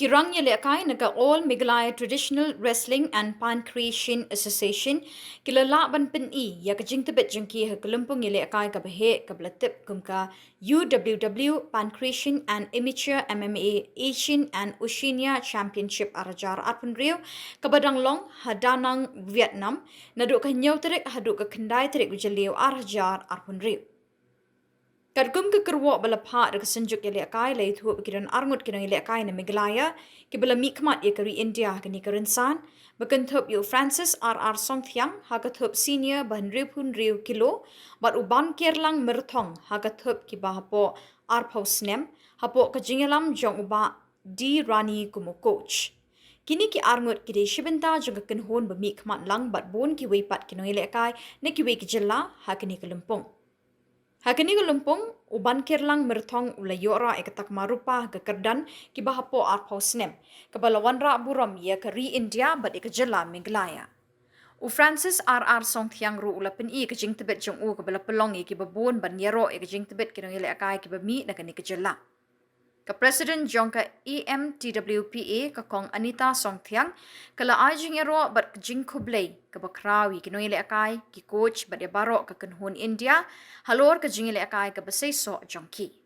Kirang Yelekai naga All Meghalaya Traditional Wrestling and Pankration Association kilala ban pen I ya kajing tebet jengki ha kelumpung Yelekai kabahe kablatip kumka UWW Pankration and Amateur MMA Asian and Oceania Championship arajar arpun riu kabadang long hadanang Vietnam naduk kanyau terik haduk ke kendai terik gujaleu arajar arpun riu. Kadgum ke kerwak balapha dekat senjuk yang lekai lai thu bekiran arngut kena lekai na Meghalaya ke bala mikmat ye kari India kini kerensan bekentup yu Francis R.R. Songthiang hagatup senior bahan ripun riu kilo bat uban kerlang merthong hagatup ki bahapo arpau snem hapo kejingalam jong uba di rani kumu coach. Kini ki arngut ki de shibenta jong kenhon bemikmat lang bat bon ki weipat kena lekai ne ki wei Khuborjylla hakini kelempung. Hakini kelumpung uban kerlang mertong ula yora ekatak marupa ke kerdan ki bahapo arpau snem kebalawan ra buram ya kari India bat Khuborjylla Meghalaya. U Francis R.R. Songthiang ru ula pen I kejing tebet jong u kebala pelong ki babon ban yero kejing tebet ki nongile akai ki bami na kani Khuborjylla. Ke Presiden jongka EMTWPA ke kong Anita Songthiang kala ajing yero bat kejing kublai ke bakrawi ki nongile akai ki coach bat ya barok ke kenhun India halor kejing ile akai ke besesok jongki.